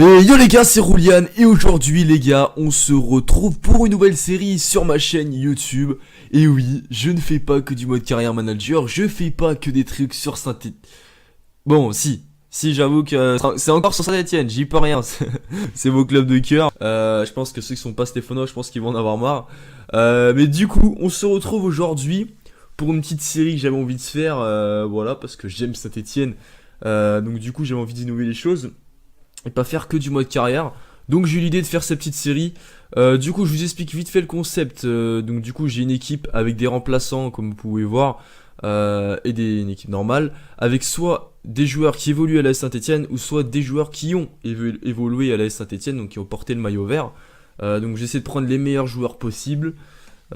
Et yo les gars, c'est Roulian et aujourd'hui les gars, on se retrouve pour une nouvelle série sur ma chaîne YouTube. Et oui, je ne fais pas que du mode carrière manager, je fais pas que des trucs sur Saint-Étienne. Bon, si j'avoue que c'est encore sur Saint-Étienne, j'y peux rien, c'est vos clubs de cœur. Je pense que ceux qui sont pas stéphanois, je pense qu'ils vont en avoir marre. Mais du coup, on se retrouve aujourd'hui pour une petite série que j'avais envie de faire, voilà, parce que j'aime Saint-Étienne. Donc du coup, j'avais envie d'innover les choses et pas faire que du mode carrière. Donc j'ai eu l'idée de faire cette petite série. Du coup je vous explique vite fait le concept. Donc du coup j'ai une équipe avec des remplaçants comme vous pouvez voir et une équipe normale avec soit des joueurs qui évoluent à l'AS Saint-Etienne ou soit des joueurs qui ont évolué à l'AS Saint-Etienne, donc qui ont porté le maillot vert. Donc j'essaie de prendre les meilleurs joueurs possibles.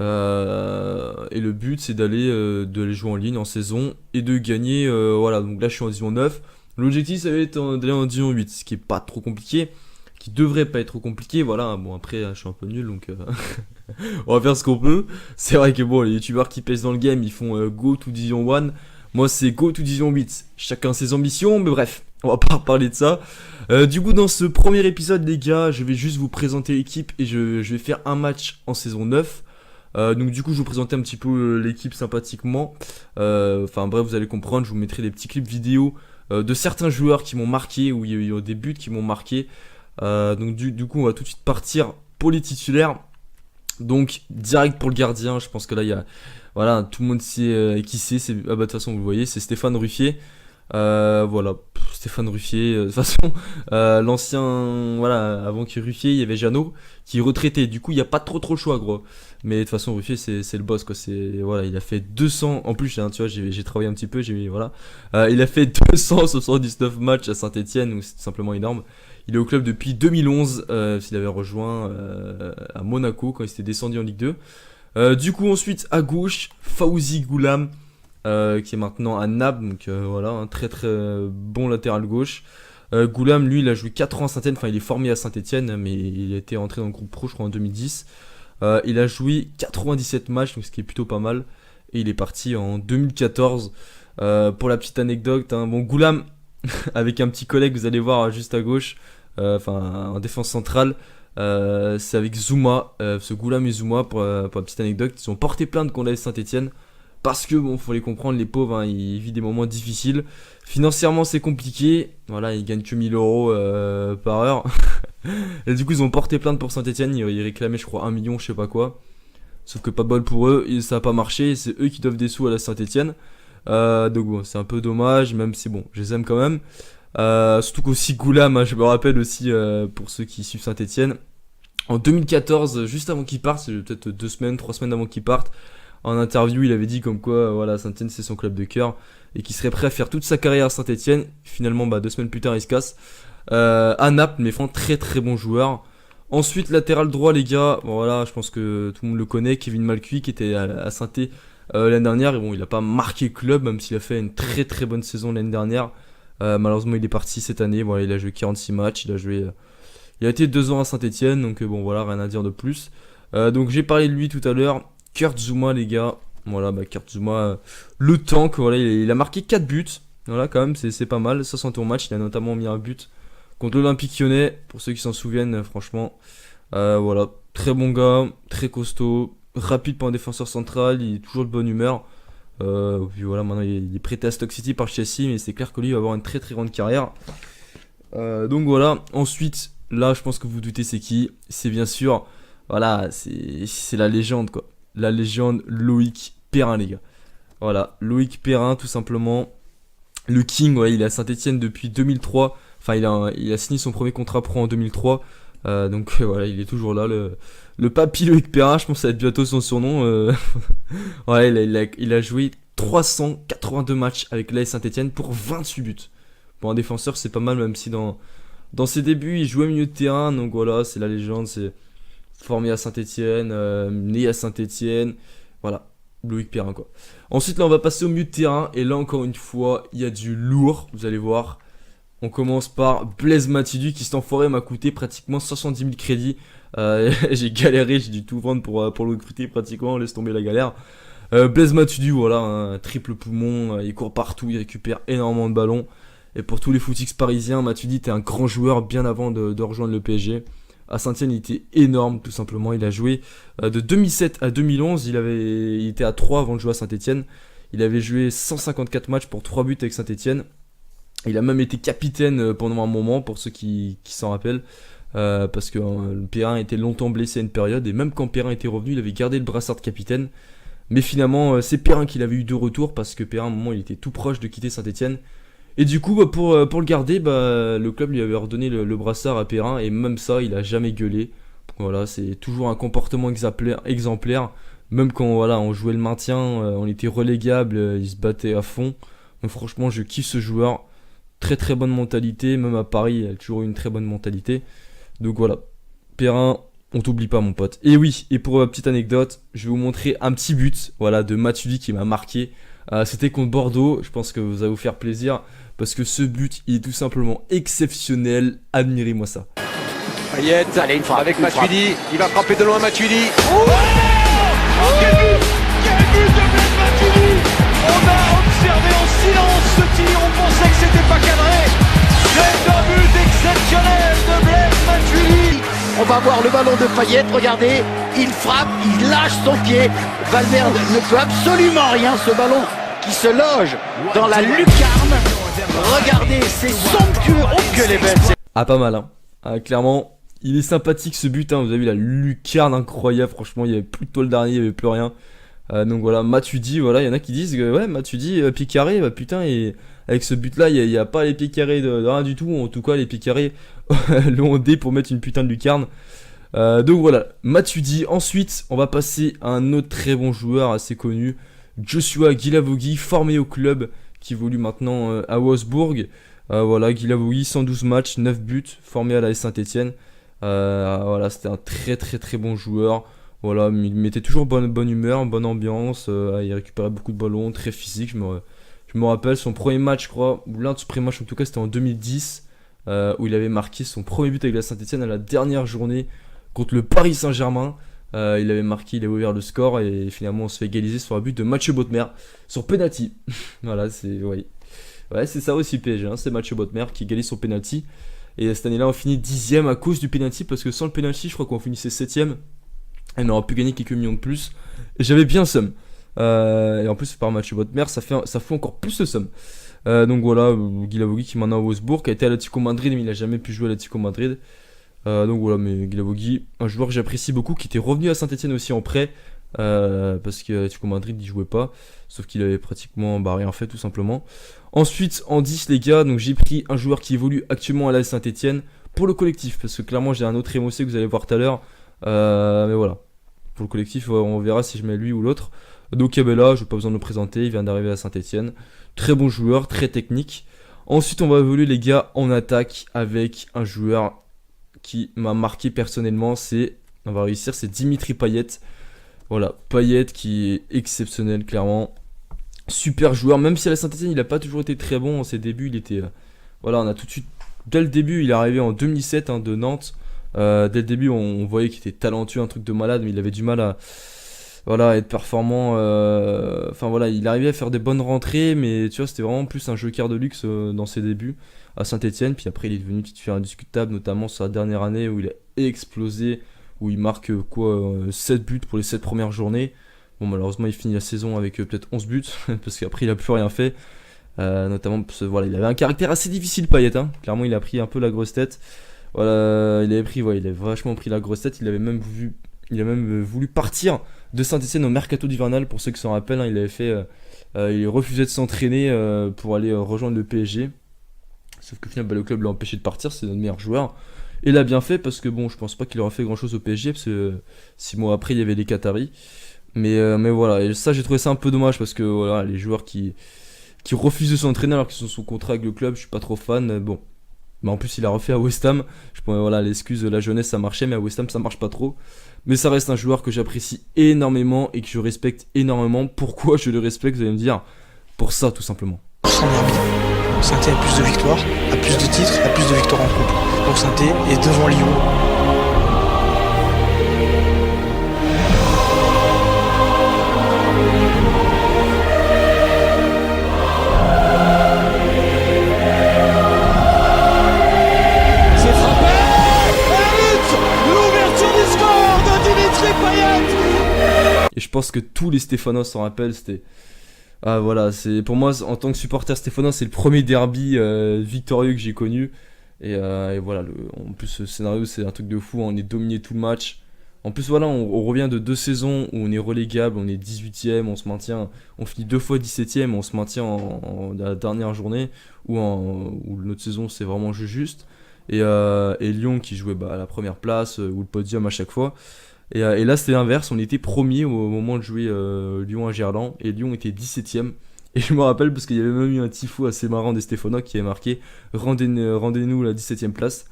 Et le but c'est d'aller jouer en ligne en saison et de gagner. Voilà, donc là je suis en division 9. L'objectif ça va être d'aller en division 8, ce qui est pas trop compliqué, qui devrait pas être trop compliqué, voilà. Bon après je suis un peu nul donc on va faire ce qu'on peut. C'est vrai que bon, les youtubeurs qui pèsent dans le game ils font go to division 1, moi c'est go to division 8, chacun ses ambitions, mais bref, on va pas reparler de ça. Du coup dans ce premier épisode les gars, je vais juste vous présenter l'équipe et je vais faire un match en saison 9. Donc du coup je vais vous présenter un petit peu l'équipe sympathiquement. Enfin bref, vous allez comprendre, je vous mettrai des petits clips vidéo de certains joueurs qui m'ont marqué, où il y a eu des buts qui m'ont marqué. Donc du coup on va tout de suite partir pour les titulaires. Donc direct pour le gardien, je pense que là il y a, voilà, tout le monde sait qui c'est. Ah bah de toute façon vous le voyez, c'est Stéphane Ruffier. Voilà, Stéphane Ruffier, de toute façon, l'ancien, voilà, avant que Ruffier, il y avait Jeannot qui est retraité. Du coup, il n'y a pas trop le choix, gros. Mais de toute façon, Ruffier, c'est le boss, quoi. Voilà, il a fait 200. En plus, hein, tu vois, j'ai travaillé un petit peu, voilà. Il a fait 279 matchs à Saint-Etienne, donc c'est tout simplement énorme. Il est au club depuis 2011. S'il avait rejoint à Monaco quand il s'était descendu en Ligue 2. Du coup, ensuite, à gauche, Fawzi Goulam. Qui est maintenant à Naples, donc voilà, un très bon latéral gauche. Goulam, lui, il a joué 4 ans à Saint-Etienne, enfin il est formé à Saint-Etienne, mais il a été rentré dans le groupe pro, je crois, en 2010. Il a joué 97 matchs, donc ce qui est plutôt pas mal, et il est parti en 2014. Pour la petite anecdote, hein, bon, Goulam, avec un petit collègue, vous allez voir juste à gauche, enfin en défense centrale, c'est avec Zouma, ce Goulam et Zouma, pour la petite anecdote, ils ont porté plainte contre la Saint-Etienne. Parce que bon, faut les comprendre, les pauvres, hein, ils vivent des moments difficiles. Financièrement, c'est compliqué. Voilà, ils gagnent que 1000 euros par heure. Et du coup, ils ont porté plainte pour Saint-Etienne. Ils réclamaient, je crois, 1 million, je sais pas quoi. Sauf que pas de bol pour eux, et ça a pas marché. C'est eux qui doivent des sous à la Saint-Etienne. Donc bon, c'est un peu dommage, même si bon, je les aime quand même. Surtout qu'aussi Goulam, hein, je me rappelle aussi, pour ceux qui suivent Saint-Etienne, en 2014, juste avant qu'ils partent, c'est peut-être 2 semaines, 3 semaines avant qu'ils partent. En interview, il avait dit comme quoi, voilà, Saint-Etienne c'est son club de cœur et qu'il serait prêt à faire toute sa carrière à Saint-Etienne. Finalement, 2 semaines plus tard, il se casse. À Naples, mais vraiment très bon joueur. Ensuite, latéral droit, les gars, bon, voilà, je pense que tout le monde le connaît, Kevin Malcuit qui était à Saint-Étienne l'année dernière. Et bon, il n'a pas marqué le club, même s'il a fait une très bonne saison l'année dernière. Malheureusement, il est parti cette année. Voilà, il a joué 46 matchs, il a été 2 ans à Saint-Etienne, donc bon, voilà, rien à dire de plus. Donc j'ai parlé de lui tout à l'heure. Kurt Zouma, les gars, voilà, Kurt Zouma, le tank, voilà, il a marqué 4 buts, voilà, quand même, c'est pas mal, 61 matchs, il a notamment mis un but contre l'Olympique Lyonnais, pour ceux qui s'en souviennent, franchement, voilà, très bon gars, très costaud, rapide pour un défenseur central, il est toujours de bonne humeur, puis voilà, maintenant il est prêté à Stoke City par Chelsea, mais c'est clair que lui il va avoir une très grande carrière. Donc voilà, ensuite, là, je pense que vous vous doutez c'est qui, c'est bien sûr, voilà, c'est la légende, quoi. La légende Loïc Perrin, les gars. Voilà, Loïc Perrin, tout simplement. Le King, ouais, il est à Saint-Etienne depuis 2003. Enfin, il a signé son premier contrat pro en 2003. Donc voilà, il est toujours là. Le papy Loïc Perrin, je pense que ça va être bientôt son surnom. Ouais, il a joué 382 matchs avec l'AS Saint-Etienne pour 28 buts. Pour un défenseur, c'est pas mal, même si dans ses débuts, il jouait milieu de terrain. Donc voilà, c'est la légende, c'est formé à Saint-Etienne, né à Saint-Etienne, voilà, Loïc Perrin, quoi. Ensuite là on va passer au milieu de terrain, et là encore une fois, il y a du lourd, vous allez voir. On commence par Blaise Matuidi, qui cet enfoiré m'a coûté pratiquement 70 000 crédits. J'ai galéré, j'ai dû tout vendre pour le recruter pratiquement, laisse tomber la galère. Blaise Matuidi, voilà, un triple poumon, il court partout, il récupère énormément de ballons. Et pour tous les footix parisiens, Matuidi était un grand joueur bien avant de rejoindre le PSG. À Saint-Etienne, il était énorme, tout simplement. Il a joué de 2007 à 2011. Il était à 3 avant de jouer à Saint-Etienne. Il avait joué 154 matchs pour 3 buts avec Saint-Etienne. Il a même été capitaine pendant un moment, pour ceux qui s'en rappellent. Parce que Perrin était longtemps blessé à une période. Et même quand Perrin était revenu, il avait gardé le brassard de capitaine. Mais finalement, c'est Perrin qui l'avait eu de retour. Parce que Perrin, à un moment, il était tout proche de quitter Saint-Etienne. Et du coup, pour le garder, le club lui avait redonné le brassard à Perrin. Et même ça, il a jamais gueulé. Voilà, c'est toujours un comportement exemplaire. Même quand on jouait le maintien, on était relégable, il se battait à fond. Donc franchement, je kiffe ce joueur. Très très bonne mentalité. Même à Paris, il a toujours eu une très bonne mentalité. Donc voilà, Perrin, on t'oublie pas mon pote. Et oui, et pour petite anecdote, je vais vous montrer un petit but de Matuidi qui m'a marqué. C'était contre Bordeaux, je pense que ça va vous faire plaisir. Parce que ce but, il est tout simplement exceptionnel. Admirez-moi ça. Payet, allez, une frappe avec Matuidi. Il va frapper de loin Matuidi. Oh, quel but de Blaise Matuidi. On a observé en silence ce tir, on pensait que c'était pas cadré. C'est un but exceptionnel de Blaise Matuidi. On va voir le ballon de Payet, regardez, il frappe, il lâche son pied. Valverde ne peut absolument rien, ce ballon qui se loge dans la lucarne. Regardez, c'est somptueux, oh que les belles. Ah, pas mal, hein. Clairement, il est sympathique ce but, hein. Vous avez vu la lucarne incroyable, franchement, il n'y avait plus de toile d'araignée, il n'y avait plus rien. Donc voilà, Matuidi, voilà, il y en a qui disent que ouais, Matuidi, pied carré, putain, et avec ce but-là, il n'y a pas les pieds carrés de rien du tout. En tout cas, les pieds carrés l'ont dé pour mettre une putain de lucarne. Donc voilà, Matuidi. Ensuite, on va passer à un autre très bon joueur assez connu, Joshua Guilavogui, formé au club, qui évolue maintenant à Wolfsburg. Voilà, Guilavogui, 112 matchs, 9 buts, formé à la Saint-Etienne. Voilà, c'était un très très très bon joueur. Voilà, il mettait toujours bonne humeur, bonne ambiance. Il récupérait beaucoup de ballons, très physique. Je me rappelle son premier match, je crois, ou l'un de ses premiers matchs en tout cas, c'était en 2010, où il avait marqué son premier but avec la Saint-Etienne à la dernière journée contre le Paris Saint-Germain. Il avait marqué, il avait ouvert le score et finalement on se fait égaliser sur un but de Mathieu Bottmer sur penalty. Voilà, c'est ça aussi PSG, hein, c'est Mathieu Bottmer qui égalise son penalty. Et cette année-là, on finit 10ème à cause du penalty, parce que sans le penalty, je crois qu'on finissait 7ème. Et on aurait pu gagner quelques millions de plus. Et j'avais bien le seum. Et en plus, par Mathieu Bottmer, ça fout encore plus le seum. Donc voilà, Guilavogui qui maintenant à Wolfsburg, qui a été à l'Atlético Madrid, mais il n'a jamais pu jouer à l'Atlético Madrid. Donc voilà, mais Guilavogui, un joueur que j'apprécie beaucoup, qui était revenu à Saint-Etienne aussi en prêt. Parce qu'à l'Atlético Madrid, il jouait pas. Sauf qu'il avait pratiquement rien fait, tout simplement. Ensuite, en 10, les gars, donc j'ai pris un joueur qui évolue actuellement à la Saint-Etienne pour le collectif. Parce que clairement, j'ai un autre émotion que vous allez voir tout à l'heure. Mais voilà. Pour le collectif, on verra si je mets lui ou l'autre. Donc Abella, je n'ai pas besoin de le présenter, il vient d'arriver à Saint-Etienne. Très bon joueur, très technique. Ensuite, on va évoluer les gars en attaque avec un joueur qui m'a marqué personnellement. On va réussir, c'est Dimitri Payet. Voilà, Payet qui est exceptionnel, clairement. Super joueur, même si à la Saint-Etienne, il n'a pas toujours été très bon en ses débuts. Il était. Voilà, on a tout de suite. Dès le début, il est arrivé en 2007 de Nantes. Dès le début, on voyait qu'il était talentueux, un truc de malade, mais il avait du mal à être performant. Enfin voilà, il arrivait à faire des bonnes rentrées, mais tu vois, c'était vraiment plus un joker de luxe dans ses débuts à Saint-Etienne. Puis après, il est devenu titulaire indiscutable, notamment sur la dernière année où il a explosé, où il marque 7 buts pour les 7 premières journées. Bon, malheureusement, il finit la saison avec peut-être 11 buts, parce qu'après, il a plus rien fait. Notamment parce que voilà, il avait un caractère assez difficile, Payet. Clairement, il a pris un peu la grosse tête. Voilà, il avait vachement pris la grosse tête. Il a même voulu partir de Saint-Etienne au mercato d'hivernal, pour ceux qui s'en rappellent. Il refusait de s'entraîner pour aller rejoindre le PSG. Sauf que finalement, le club l'a empêché de partir. C'est notre meilleur joueur. Et il a bien fait, parce que bon, je pense pas qu'il aurait fait grand chose au PSG, parce que 6 mois après, il y avait les Qataris. Mais voilà, et ça, j'ai trouvé ça un peu dommage, parce que voilà, les joueurs qui refusent de s'entraîner alors qu'ils sont sous contrat avec le club, je suis pas trop fan. Bon. Mais en plus, il a refait à West Ham. Voilà, l'excuse de la jeunesse, ça marchait, mais à West Ham, ça marche pas trop. Mais ça reste un joueur que j'apprécie énormément et que je respecte énormément. Pourquoi je le respecte, vous allez me dire? Pour ça, tout simplement. Saint-Étienne a plus de victoires, a plus de titres, a plus de victoires en coupe. Donc Saint-Étienne est devant Lyon. pense que tous les Stéphanois s'en rappellent. C'était voilà, c'est pour moi en tant que supporter stéphanois, c'est le premier derby victorieux que j'ai connu. Et voilà, en plus ce scénario c'est un truc de fou, on est dominé tout le match. En plus voilà, on revient de 2 saisons où on est relégable, on est 18ème, on se maintient, on finit 2 fois 17ème, on se maintient en la dernière journée, où notre saison c'est vraiment juste. Et Lyon qui jouait à la première place, ou le podium à chaque fois. Et là c'était l'inverse, on était premier au moment de jouer Lyon à Gerland, et Lyon était 17ème. Et je me rappelle parce qu'il y avait même eu un tifo assez marrant des Stéphanois qui avait marqué rendez-nous la 17ème place.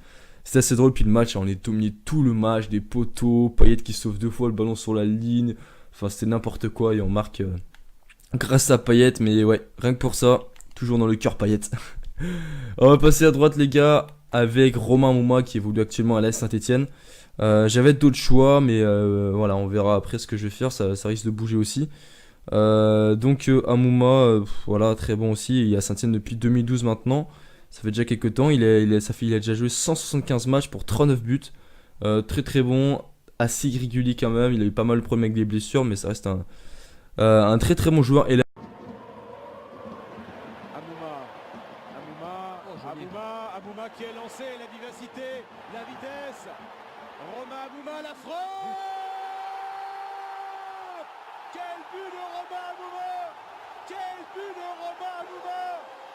C'était assez drôle, puis le match, on est dominé tout le match, des poteaux, Payet qui sauve 2 fois le ballon sur la ligne, enfin c'était n'importe quoi et on marque grâce à Payet, mais ouais, rien que pour ça, toujours dans le cœur Payet. On va passer à droite les gars, avec Romain Amouma qui évolue actuellement à l'AS Saint-Etienne. J'avais d'autres choix, mais voilà, on verra après ce que je vais faire, ça risque de bouger aussi. Donc Amouma, voilà, très bon aussi, il est à Saint-Etienne depuis 2012 maintenant. Ça fait déjà quelques temps, il a déjà joué 175 matchs pour 39 buts. Très très bon, assez irrégulier quand même, il a eu pas mal de problèmes avec des blessures, mais ça reste un très très bon joueur. Et là... Amouma qui est lancé, la vivacité, la vitesse. Romain Amouma, la frappe. Quel but de Romain Amouma! Quel but de Romain Amouma!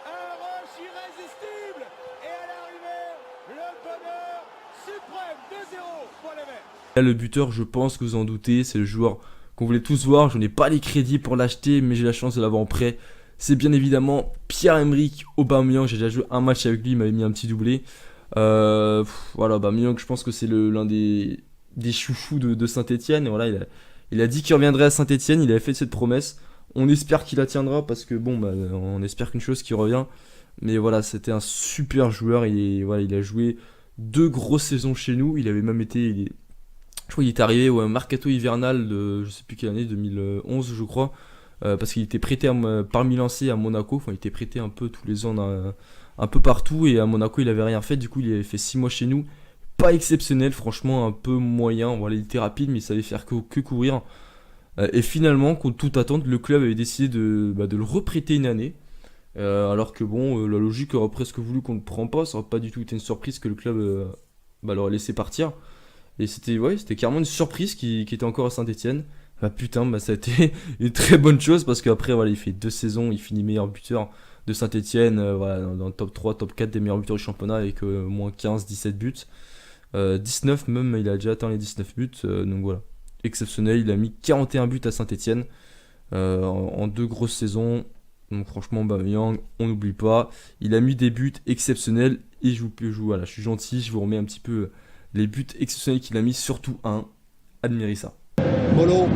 Un rush irrésistible! Et à l'arrivée, le bonheur suprême, 2-0 pour les Verts. Là, le buteur, je pense que vous en doutez, c'est le joueur qu'on voulait tous voir. Je n'ai pas les crédits pour l'acheter, mais j'ai la chance de l'avoir en prêt. C'est bien évidemment Pierre-Emerick Aubameyang. J'ai déjà joué un match avec lui, il m'avait mis un petit doublé. Voilà, Aubameyang, je pense que c'est l'un des chouchous de Saint-Etienne. Et voilà, il a dit qu'il reviendrait à Saint-Etienne, il avait fait cette promesse. On espère qu'il la tiendra parce que bon, on espère qu'une chose qui revient. Mais voilà, c'était un super joueur. Il a joué 2 grosses saisons chez nous. Il avait même été, je crois qu'il est arrivé au mercato hivernal de je sais plus quelle année, 2011 je crois. Parce qu'il était prêté par Milan C à Monaco. Enfin, il était prêté un peu tous les ans un peu partout. Et à Monaco, il avait rien fait. Du coup, il avait fait 6 mois chez nous. Pas exceptionnel, franchement un peu moyen. Voilà, il était rapide, mais il savait faire que courir. Et finalement, contre toute attente, le club avait décidé de le reprêter une année. Alors que bon, la logique aurait presque voulu qu'on ne le prenne pas. Ça aurait pas du tout été une surprise que le club l'aurait laissé partir. Et c'était carrément une surprise qui était encore à Saint-Etienne. Putain, ça a été une très bonne chose parce qu'après, voilà, il fait 2 saisons, il finit meilleur buteur de Saint-Etienne, voilà, dans le top 3, top 4 des meilleurs buteurs du championnat avec moins 15, 17 buts. 19 même, il a déjà atteint les 19 buts, donc voilà, exceptionnel. Il a mis 41 buts à Saint-Etienne en 2 grosses saisons. Donc franchement, Aubameyang, on n'oublie pas. Il a mis des buts exceptionnels et voilà, je suis gentil, je vous remets un petit peu les buts exceptionnels qu'il a mis, surtout un. Admirez ça. Molo,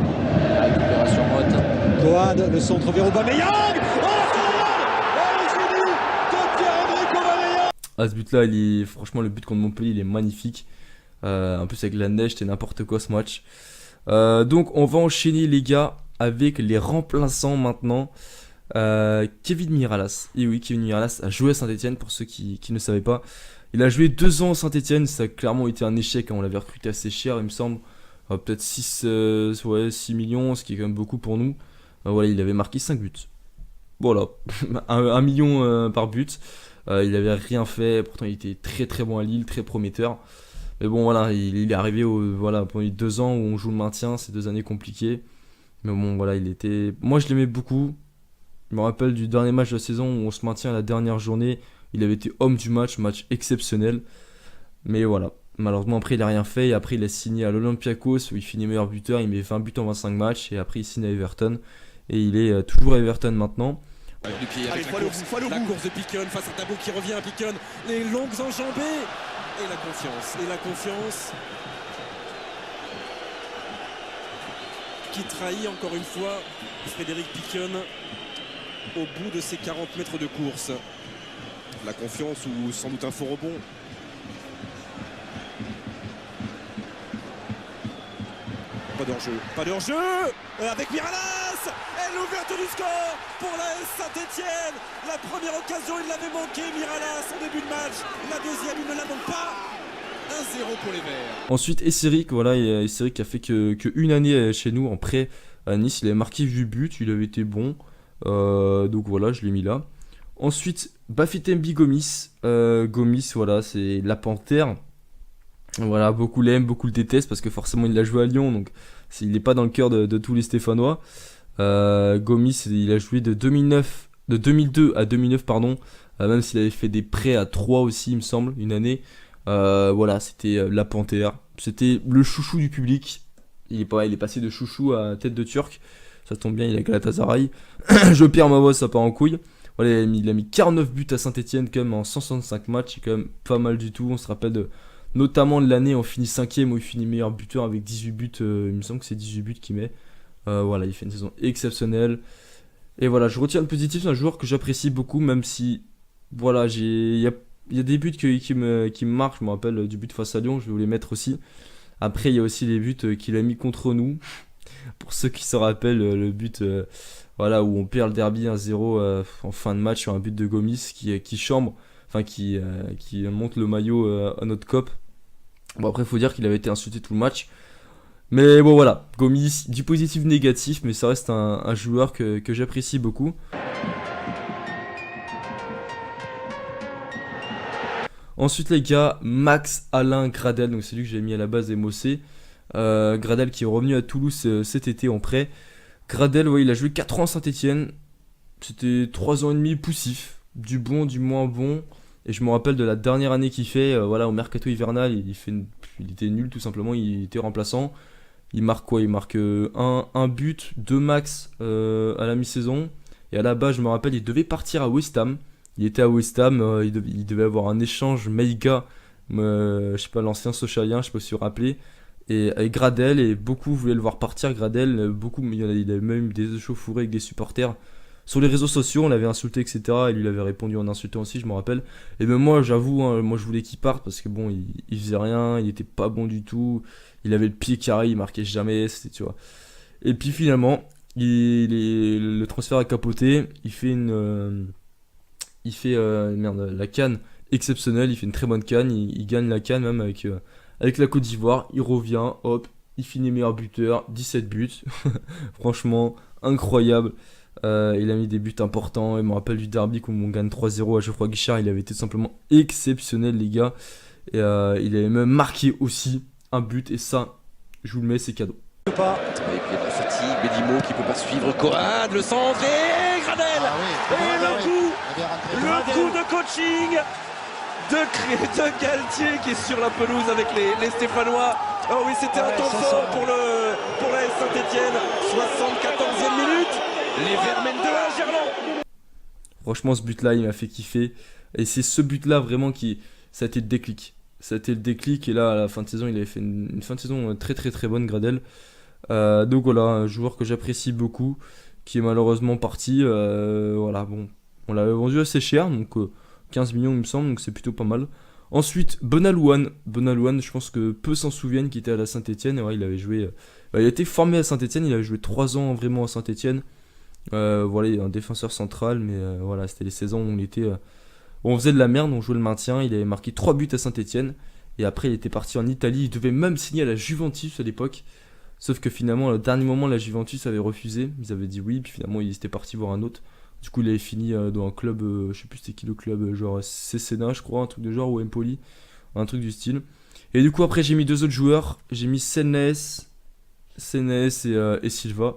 récupération moite. Coad, le centre vers Aubameyang. Ce but là, franchement le but contre Montpellier il est magnifique. En plus avec la neige c'était n'importe quoi ce match. Donc on va enchaîner les gars avec les remplaçants maintenant. Kevin Miralas. Et oui, Kevin Miralas a joué à Saint-Etienne pour ceux qui ne savaient pas. Il a joué 2 ans à Saint-Etienne, ça a clairement été un échec, hein. On l'avait recruté assez cher il me semble. Peut-être 6 millions, ce qui est quand même beaucoup pour nous. Voilà, il avait marqué 5 buts. Voilà, 1 million par but. Il avait rien fait, pourtant il était très très bon à Lille, très prometteur. Mais bon voilà, il est arrivé pendant les 2 ans où on joue le maintien, ces 2 années compliquées. Mais bon voilà, moi je l'aimais beaucoup. Je me rappelle du dernier match de la saison où on se maintient à la dernière journée. Il avait été homme du match exceptionnel. Mais voilà, malheureusement après il a rien fait. Et après il a signé à l'Olympiakos où il finit meilleur buteur. Il met 20 buts en 25 matchs. Et après il signe à Everton. Et il est toujours à Everton maintenant. Du pied avec la course de Pickon face à Tabou qui revient à Pickon, les longues enjambées et la confiance qui trahit encore une fois Frédéric Pickon au bout de ses 40 mètres de course. La confiance ou sans doute un faux rebond. Pas de hors-jeu avec Miralas et l'ouverture du score pour l'AS Saint-Etienne. La première occasion, il l'avait manqué, Miralas, en début de match. La deuxième, il ne la manque pas. 1-0 pour les Verts. Ensuite, Esseric, voilà, Esseric a fait que une année chez nous en prêt à Nice. Il avait marqué 8 buts, il avait été bon. Donc voilà, je l'ai mis là. Ensuite, Bafétimbi Gomis. Gomis, voilà, c'est la panthère. Voilà, beaucoup l'aiment, beaucoup le détestent parce que forcément il a joué à Lyon, donc il n'est pas dans le cœur de tous les Stéphanois. Gomis, il a joué de 2002 à 2009, pardon, même s'il avait fait des prêts à 3 aussi, il me semble, une année. Voilà, c'était la panthère, c'était le chouchou du public. Il est passé de chouchou à tête de turc. Ça tombe bien, il a Galatasaray. Je perds ma voix, ça part en couille. Voilà, il a mis 49 buts à Saint-Etienne quand même en 165 matchs, c'est quand même pas mal du tout. On se rappelle notamment de l'année, on finit 5ème où il finit meilleur buteur avec 18 buts, il me semble que c'est 18 buts qu'il met. Voilà, il fait une saison exceptionnelle. Et voilà, je retiens le positif, c'est un joueur que j'apprécie beaucoup, même si, voilà, il y a des buts qui me marquent. Je me rappelle du but face à Lyon, je vais vous les mettre aussi. Après, il y a aussi les buts qu'il a mis contre nous. Pour ceux qui se rappellent, le but voilà, où on perd le derby 1-0 en fin de match sur un but de Gomis qui chambre, enfin qui monte le maillot à notre cop. Bon, après, il faut dire qu'il avait été insulté tout le match. Mais bon, voilà, Gomis, du positif négatif, mais ça reste un joueur que j'apprécie beaucoup. Ensuite, les gars, Max Alain Gradel, donc c'est lui que j'ai mis à la base des Mossé. Gradel qui est revenu à Toulouse cet été en prêt. Gradel, ouais, il a joué 4 ans à Saint-Etienne. C'était 3 ans et demi poussif, du bon, du moins bon. Et je me rappelle de la dernière année qu'il fait, voilà, au mercato hivernal, il était nul tout simplement, il était remplaçant. Il marque quoi? Il marque un but, 2 max à la mi-saison. Et à la base, je me rappelle, il devait partir à West Ham. Il était à West Ham, il devait avoir un échange Meiga, je sais pas, l'ancien Sochalien, je sais pas si vous vous rappelez. Et avec Gradel, et beaucoup voulaient le voir partir. Gradel, il avait même eu des échauffourées avec des supporters. Sur les réseaux sociaux, on l'avait insulté, etc. Et lui, il avait répondu en insultant aussi, je me rappelle. Et même moi, j'avoue, hein, moi je voulais qu'il parte parce que bon, il faisait rien, il était pas bon du tout. Il avait le pied carré, il marquait jamais, tu vois. Et puis finalement, le transfert a capoté. Il fait la CAN exceptionnelle. Il fait une très bonne CAN. Il gagne la CAN même avec la Côte d'Ivoire. Il revient, hop, il finit meilleur buteur, 17 buts. Franchement, incroyable. Il a mis des buts importants. Je me rappelle du derby où on gagne 3-0 à Geoffroy Guichard. Il avait été simplement exceptionnel, les gars. Et il avait même marqué aussi un but. Et ça, je vous le mets, c'est cadeau. Et puis Fati, Bedimo qui peut pas suivre. Corrad, le centre et Gradel. Le coup de coaching de Galtier qui est sur la pelouse avec les Stéphanois. Oh oui, c'était un temps fort pour la Saint-Etienne. 74e minute. Les Verts mènent 2-1 Gerland. Franchement, ce but-là, il m'a fait kiffer. Et c'est ce but-là vraiment ça a été le déclic. Ça a été le déclic. Et là, à la fin de saison, il avait fait une fin de saison très très très bonne, Gradel. Donc voilà, un joueur que j'apprécie beaucoup, qui est malheureusement parti. Voilà, bon, on l'avait vendu assez cher, donc 15 millions il me semble, donc c'est plutôt pas mal. Ensuite, Benalouane, je pense que peu s'en souviennent, qui était à la Saint-Etienne. Et ouais, il avait joué, il a été formé à Saint-Etienne, il avait joué 3 ans vraiment à Saint-Etienne. Voilà, il est un défenseur central, mais voilà, c'était les saisons où on faisait de la merde, on jouait le maintien. Il avait marqué 3 buts à Saint-Etienne. Et après, il était parti en Italie. Il devait même signer à la Juventus à l'époque. Sauf que finalement, au dernier moment, la Juventus avait refusé. Ils avaient dit oui, puis finalement, il était parti voir un autre. Du coup, il avait fini dans un club, je sais plus c'était qui le club, genre Cesena, je crois, un truc de genre, ou Empoli, un truc du style. Et du coup, après, j'ai mis 2 autres joueurs. J'ai mis Sennes et Silva.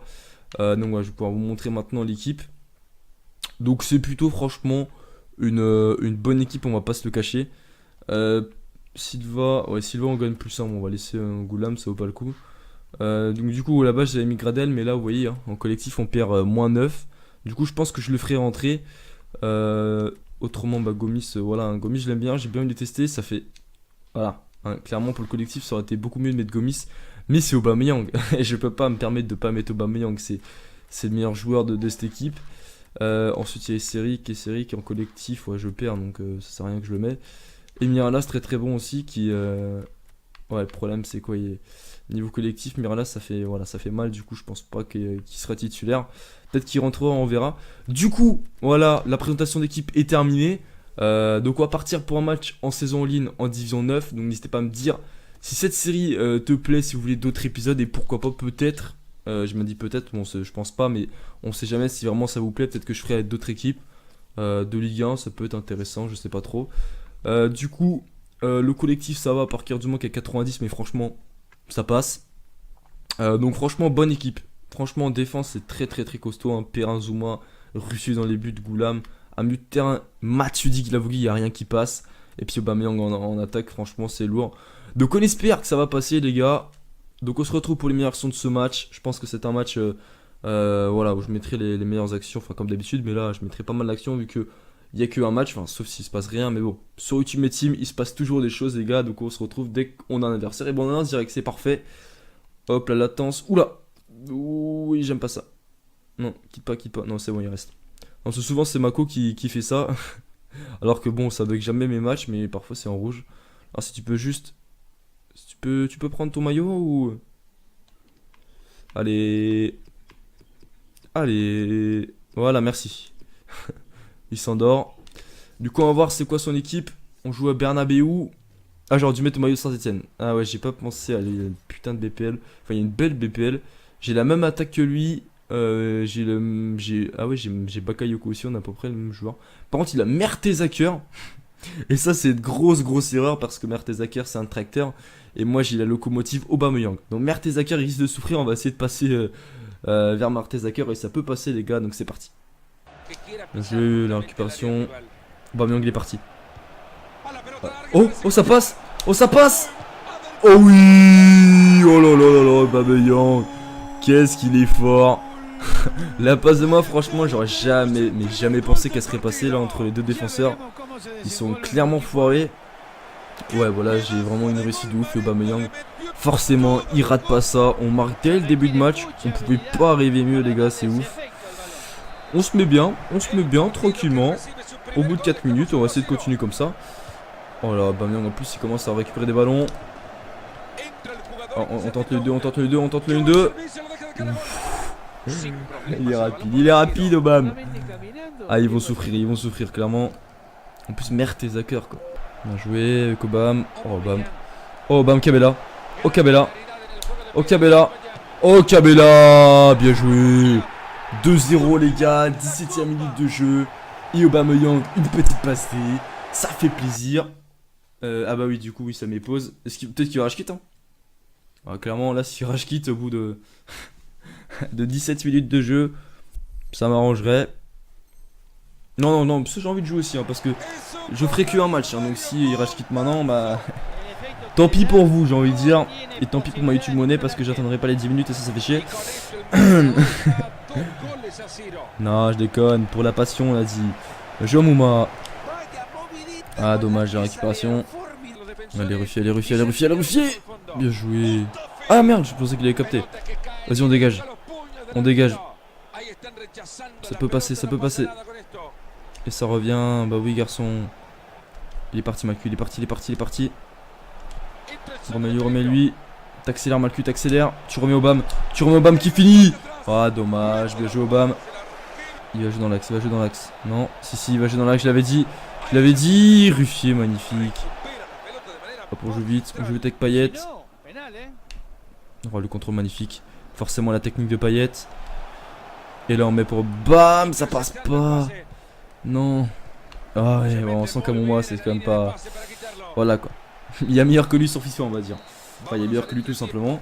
Donc voilà, je vais pouvoir vous montrer maintenant l'équipe. Donc c'est plutôt franchement une bonne équipe, on va pas se le cacher. Silva, on gagne plus 1, on va laisser Goulam, ça vaut pas le coup. Donc du coup, là-bas j'avais mis Gradel, mais là vous voyez, hein, en collectif on perd -9. Du coup je pense que je le ferai rentrer. Autrement, Gomis, voilà, Gomis je l'aime bien, j'ai bien eu de tester, ça fait... Voilà, hein, clairement pour le collectif ça aurait été beaucoup mieux de mettre Gomis. Mais c'est Aubameyang, et je peux pas me permettre de pas mettre Aubameyang, c'est le meilleur joueur de cette équipe. Ensuite il y a Esseric en collectif, ouais je perds, donc ça sert à rien que je le mette. Et Miralas très très bon aussi, ouais, le problème c'est quoi, niveau collectif, Miralas ça fait mal, du coup je pense pas qu'il sera titulaire. Peut-être qu'il rentrera, on verra. Du coup, voilà, la présentation d'équipe est terminée. Donc on va partir pour un match en saison en ligne en Division 9, donc n'hésitez pas à me dire si cette série te plaît, si vous voulez d'autres épisodes, et pourquoi pas peut-être Je me dis peut-être, bon, je pense pas, mais on sait jamais si vraiment ça vous plaît. Peut-être que je ferai avec d'autres équipes de Ligue 1, ça peut être intéressant, je sais pas trop. Du coup, le collectif ça va à partir du moment qu'il y a 90, mais franchement, ça passe. Donc franchement, bonne équipe. Franchement, en défense, c'est très très très costaud. Hein. Perrin, Zouma, Russie dans les buts, Goulam. À milieu de terrain, Matuidi, Glavogui, il n'y a rien qui passe. Et puis Aubameyang en attaque, franchement, c'est lourd. Donc on espère que ça va passer, les gars. Donc on se retrouve pour les meilleures actions de ce match. Je pense que c'est un match voilà, où je mettrai les meilleures actions, enfin comme d'habitude. Mais là, je mettrai pas mal d'actions vu qu'il n'y a qu'un match, sauf s'il se passe rien. Mais bon, sur Ultimate Team, il se passe toujours des choses, les gars. Donc on se retrouve dès qu'on a un adversaire. Et bon, on a un direct, c'est parfait. Hop, la latence. Oula! Oui, j'aime pas ça. Non, quitte pas. Non, c'est bon, il reste. Non, souvent, c'est Mako qui fait ça. Alors que bon, ça bug jamais mes matchs, mais parfois c'est en rouge. Alors si tu peux juste... Si tu peux prendre ton maillot ou... Allez... Voilà, merci. Il s'endort. Du coup, on va voir c'est quoi son équipe. On joue à Bernabeu. Ah, j'aurais dû mettre le maillot de Saint-Etienne. Ah ouais, j'ai pas pensé à la putain de BPL. Enfin, il y a une belle BPL. J'ai la même attaque que lui. J'ai Bakayoko aussi, on a à peu près le même joueur. Par contre, il a Mertesacker. Et ça, c'est une grosse erreur parce que Mertesacker, c'est un tracteur. Et moi, j'ai la locomotive Aubameyang. Donc, Mertesacker, il risque de souffrir. On va essayer de passer vers Mertesacker et ça peut passer, les gars. Donc, c'est parti. La récupération. Aubameyang, il est parti. Oh, ça passe. Oh, ça passe. Oh oui. Oh là Aubameyang. Qu'est-ce qu'il est fort. La passe de moi, franchement, j'aurais jamais pensé qu'elle serait passée là entre les deux défenseurs. Ils sont clairement foirés. Ouais, voilà, j'ai vraiment une réussite de ouf. Aubameyang, forcément, il rate pas ça. On marque dès le début de match. On pouvait pas arriver mieux, les gars, c'est ouf. On se met bien, tranquillement. Au bout de 4 minutes, on va essayer de continuer comme ça. Oh là, Aubameyang, en plus, il commence à récupérer des ballons. Oh, on tente le 2. Il est rapide, Aubame. Ah, ils vont souffrir clairement. En plus, Mertesacker, quoi. Bien joué avec Aubame. Oh, Aubame. Oh, Aubame, Cabella. Oh, Cabella. Bien joué. 2-0, les gars. 17ème minute de jeu. Et Aubameyang, une petite passe. Ça fait plaisir. Ah bah oui, du coup, oui, ça m'épose. Peut-être qu'il va rage quitte, hein. Ah, clairement, là, si rage quitte au bout de 17 minutes de jeu, ça m'arrangerait. Non, parce que j'ai envie de jouer aussi, hein, parce que je ferai qu'un match, hein, donc si il rage quitte maintenant, bah... Tant pis pour vous, j'ai envie de dire. Et tant pis pour ma YouTube monnaie, parce que j'attendrai pas les 10 minutes et ça fait chier. Non, je déconne, pour la passion, on a dit. Joe Mouma. Ah, dommage, la récupération. Allez, Ruffier. Bien joué. Ah merde, je pensais qu'il avait capté. Vas-y, on dégage. Ça peut passer. Et ça revient. Bah oui, garçon. Il est parti, Malcu. Il est parti. Remets-lui. T'accélères, Malcu, t'accélères. Tu remets Aubame qui finit. Ah, dommage. Bien joué, Aubame. Il va jouer dans l'axe. Non, si, il va jouer dans l'axe. Je l'avais dit. Ruffier, magnifique. Hop, on joue vite avec Payet. Oh, le contrôle magnifique. Forcément la technique de Payet. Et là on met pour bam, ça passe pas. Non. Ah ouais, bon, on sent qu'à moi c'est quand même pas. Voilà quoi. Il y a meilleur que lui sur FIFA, on va dire. Enfin, il y a meilleur que lui tout simplement.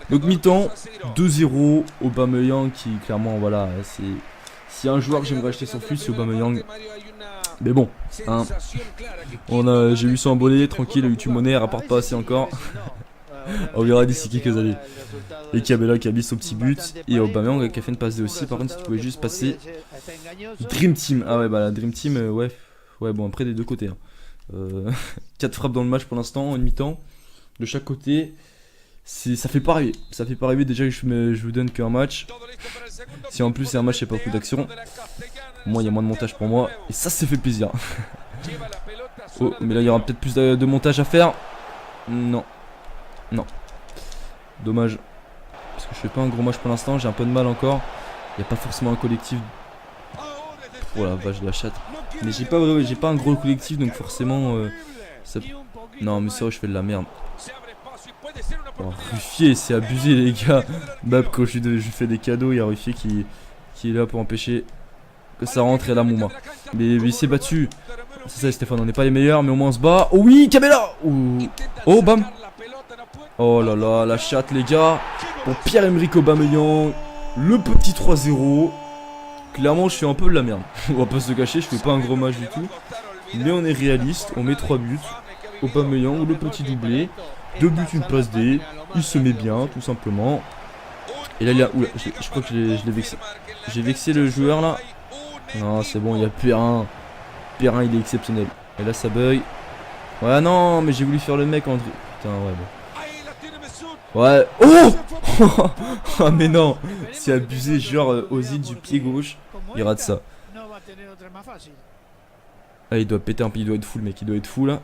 Donc mi-temps, 2-0. Aubameyang qui clairement voilà, c'est. S'il y a un joueur que j'aimerais acheter sur FUT, c'est Aubameyang. Mais bon, hein. J'ai vu son abonné, tranquille, le YouTube monnaie, elle rapporte pas assez encore. On verra d'ici quelques années. Et Cabella qui a mis son petit but. Et Aubameyang qui a fait une passe D aussi. Par contre, si tu pouvais juste passer. Dream Team. Ah ouais, bah la Dream Team, ouais. Ouais, bon, après des deux côtés. Hein. 4 frappes dans le match pour l'instant, en mi-temps. De chaque côté. Ça fait pas rêver. Déjà que je vous donne qu'un match. Si en plus c'est un match, il n'y a pas beaucoup d'action. Moi, il y a moins de montage pour moi. Et ça fait plaisir. Oh, mais là, il y aura peut-être plus de montage à faire. Non. Dommage. Parce que je fais pas un gros match pour l'instant. J'ai un peu de mal encore. Il n'y a pas forcément un collectif. Oh la vache de la chatte. Mais j'ai pas un gros collectif. Donc forcément ça... Non mais ça je fais de la merde. Oh, Ruffier, c'est abusé les gars. Bab, quand je fais des cadeaux, il y a Ruffier qui est là pour empêcher que ça rentre et là Mouma. Mais il s'est battu. C'est ça Stéphane, on n'est pas les meilleurs mais au moins on se bat. Oh oui, Camela. Oh bam. Oh là là, la chatte les gars. Bon, Pierre-Emerick Aubameyang. Le petit 3-0. Clairement je fais un peu de la merde. On va pas se cacher, je fais pas un gros match du tout. Mais on est réaliste, on met 3 buts. Aubameyang, le petit doublé. 2 buts, une passe D. Il se met bien, tout simplement. Et là il y a... Oula, je crois que je l'ai vexé. J'ai vexé le joueur là. Non c'est bon, il y a Perrin. Perrin il est exceptionnel. Et là ça bug. Ouais non mais j'ai voulu faire le mec André. Putain ouais bon. Ouais. Oh ah mais non. C'est abusé genre Ozil du pied gauche. Il rate ça. Ah il doit péter un peu, il doit être full mec, il doit être full là.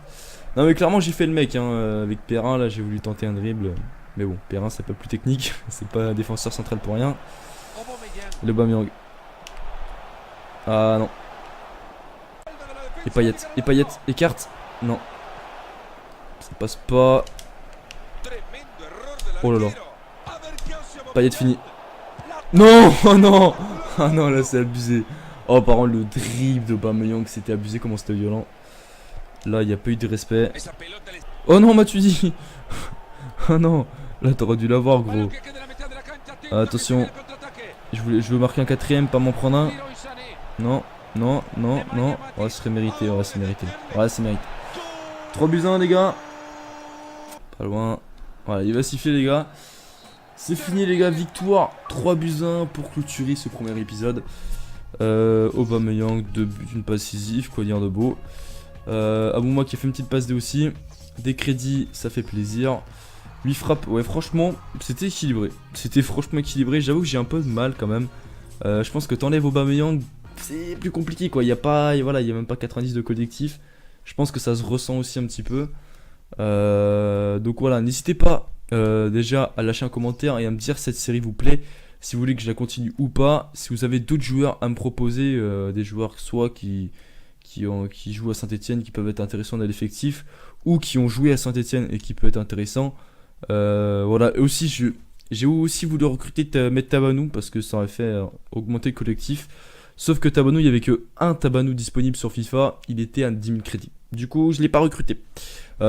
Non mais clairement j'ai fait le mec hein, avec Perrin là j'ai voulu tenter un dribble. Mais bon Perrin c'est pas plus technique. C'est pas un défenseur central pour rien. Le Aubameyang. Ah non. Et Payet, écarte. Non. Ça passe pas. Oh là là. Payet fini. Non, oh non. Ah non, là c'est abusé. Oh par contre le dribble d'Aubameyang c'était abusé, comment c'était violent. Là il n'y a pas eu de respect. Oh non Matuidi. Oh non. Là t'aurais dû l'avoir gros. Attention. Je veux marquer un quatrième, pas m'en prendre un. Non. Non, non, non. Ouais, ce serait mérité, ouais, c'est mérité. Ouais, c'est mérité. 3 buts 1, les gars. Pas loin. Voilà, il va siffler, les gars. C'est fini, les gars. Victoire 3 buts 1 pour clôturer ce premier épisode. Aubameyang, 2 buts, une passe décisive. Quoi dire de beau. Abouma qui a fait une petite passe D aussi. Des crédits, ça fait plaisir. 8 frappes. Ouais, franchement, c'était équilibré. C'était franchement équilibré. J'avoue que j'ai un peu de mal quand même. Je pense que t'enlèves Aubameyang. C'est plus compliqué quoi, il n'y a pas, voilà, il y a même pas 90 de collectif. Je pense que ça se ressent aussi un petit peu. Donc voilà, n'hésitez pas déjà à lâcher un commentaire et à me dire si cette série vous plaît, si vous voulez que je la continue ou pas. Si vous avez d'autres joueurs à me proposer, des joueurs soit qui jouent à Saint-Etienne, qui peuvent être intéressants dans l'effectif, ou qui ont joué à Saint-Etienne et qui peuvent être intéressants. Voilà, et aussi j'ai aussi voulu recruter mettre Tabanou parce que ça aurait fait augmenter le collectif. Sauf que Tabanou, il n'y avait que un Tabanou disponible sur FIFA, il était à 10 000 crédits. Du coup, je ne l'ai pas recruté.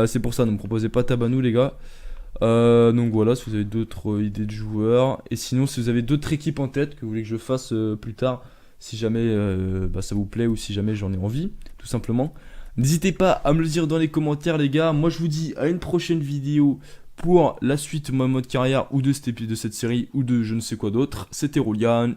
C'est pour ça, ne me proposez pas Tabanou, les gars. Donc voilà, si vous avez d'autres idées de joueurs. Et sinon, si vous avez d'autres équipes en tête que vous voulez que je fasse plus tard, si jamais ça vous plaît ou si jamais j'en ai envie, tout simplement. N'hésitez pas à me le dire dans les commentaires, les gars. Moi, je vous dis à une prochaine vidéo pour la suite de mon mode carrière ou de cette série ou de je ne sais quoi d'autre. C'était Roulian.